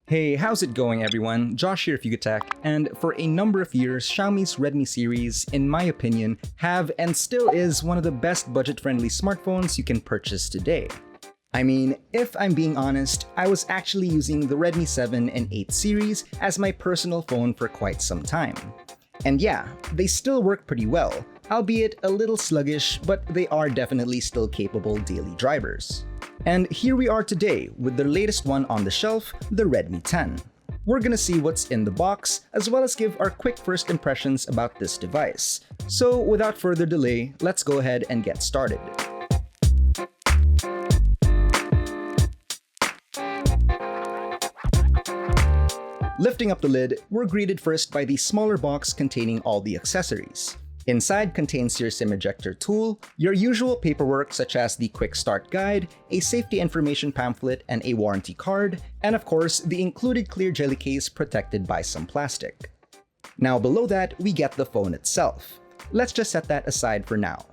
Hey, how's it going everyone? Josh here of Yugatech, and for a number of years, Xiaomi's Redmi series, in my opinion, have and still is one of the best budget-friendly smartphones you can purchase today. I mean, if I'm being honest, I was actually using the Redmi 7 and 8 series as my personal phone for quite some time. And yeah, they still work pretty well, albeit a little sluggish, but they are definitely still capable daily drivers. And here we are today with the latest one on the shelf, the Redmi 10. We're gonna see what's in the box, as well as give our quick first impressions about this device. So without further delay, let's go ahead and get started. Lifting up the lid, we're greeted first by the smaller box containing all the accessories. Inside contains your SIM ejector tool, your usual paperwork such as the quick start guide, a safety information pamphlet, and a warranty card, and of course, the included clear jelly case protected by some plastic. Now below that, we get the phone itself. Let's just set that aside for now.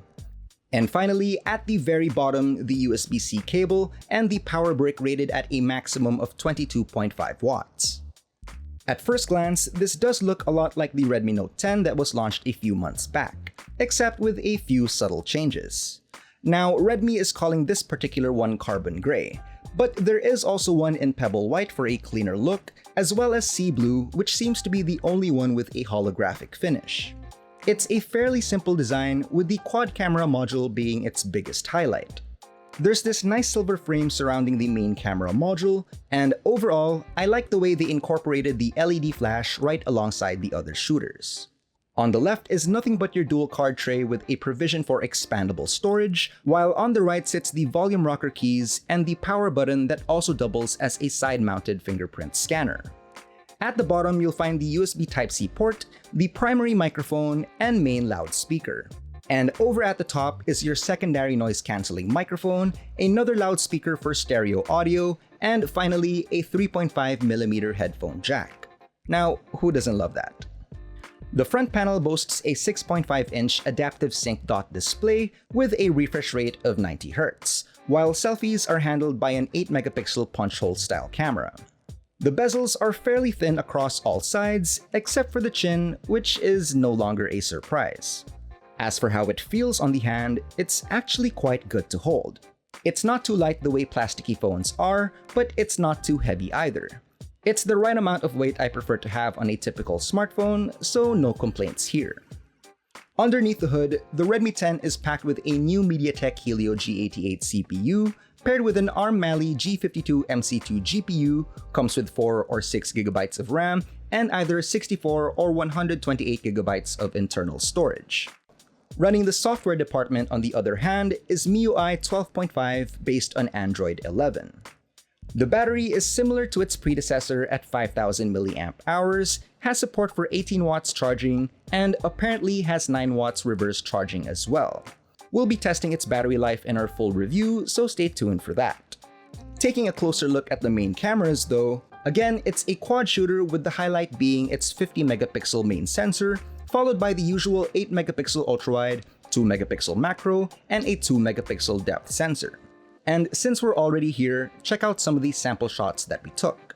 And finally, at the very bottom, the USB-C cable and the power brick rated at a maximum of 22.5 watts. At first glance, this does look a lot like the Redmi Note 10 that was launched a few months back, except with a few subtle changes. Now, Redmi is calling this particular one carbon gray, but there is also one in pebble white for a cleaner look, as well as sea blue, which seems to be the only one with a holographic finish. It's a fairly simple design, with the quad camera module being its biggest highlight. There's this nice silver frame surrounding the main camera module, and overall, I like the way they incorporated the LED flash right alongside the other shooters. On the left is nothing but your dual card tray with a provision for expandable storage, while on the right sits the volume rocker keys and the power button that also doubles as a side-mounted fingerprint scanner. At the bottom, you'll find the USB Type-C port, the primary microphone, and main loudspeaker. And over at the top is your secondary noise-canceling microphone, another loudspeaker for stereo audio, and finally a 3.5mm headphone jack. Now, who doesn't love that? The front panel boasts a 6.5-inch adaptive sync dot display with a refresh rate of 90 Hz, while selfies are handled by an 8-megapixel punch-hole style camera. The bezels are fairly thin across all sides, except for the chin, which is no longer a surprise. As for how it feels on the hand, it's actually quite good to hold. It's not too light the way plasticky phones are, but it's not too heavy either. It's the right amount of weight I prefer to have on a typical smartphone, so no complaints here. Underneath the hood, the Redmi 10 is packed with a new MediaTek Helio G88 CPU, paired with an ARM Mali G52 MC2 GPU, comes with 4 or 6 GB of RAM, and either 64 or 128 GB of internal storage. Running the software department, on the other hand, is MIUI 12.5 based on Android 11. The battery is similar to its predecessor at 5000 mAh, has support for 18 watts charging, and apparently has 9 watts reverse charging as well. We'll be testing its battery life in our full review, so stay tuned for that. Taking a closer look at the main cameras though, again, it's a quad shooter with the highlight being its 50-megapixel main sensor, followed by the usual 8-megapixel ultrawide, 2-megapixel macro, and a 2-megapixel depth sensor. And since we're already here, check out some of these sample shots that we took.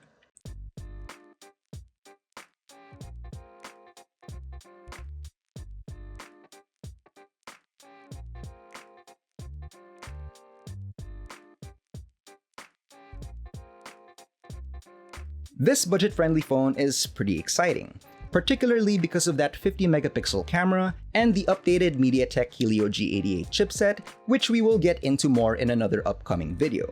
This budget-friendly phone is pretty exciting, particularly because of that 50-megapixel camera and the updated MediaTek Helio G88 chipset, which we will get into more in another upcoming video.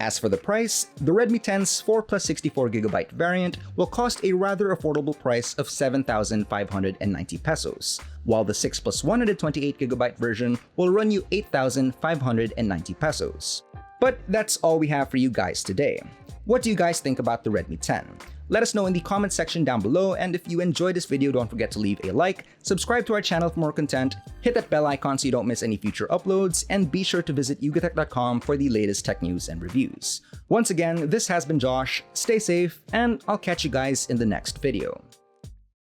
As for the price, the Redmi 10's 4 plus 64GB variant will cost a rather affordable price of 7,590 pesos, while the 6 plus 128GB version will run you 8,590 pesos. But that's all we have for you guys today. What do you guys think about the Redmi 10? Let us know in the comment section down below, and if you enjoyed this video, don't forget to leave a like, subscribe to our channel for more content, hit that bell icon so you don't miss any future uploads, and be sure to visit yugatech.com for the latest tech news and reviews. Once again, this has been Josh, stay safe, and I'll catch you guys in the next video.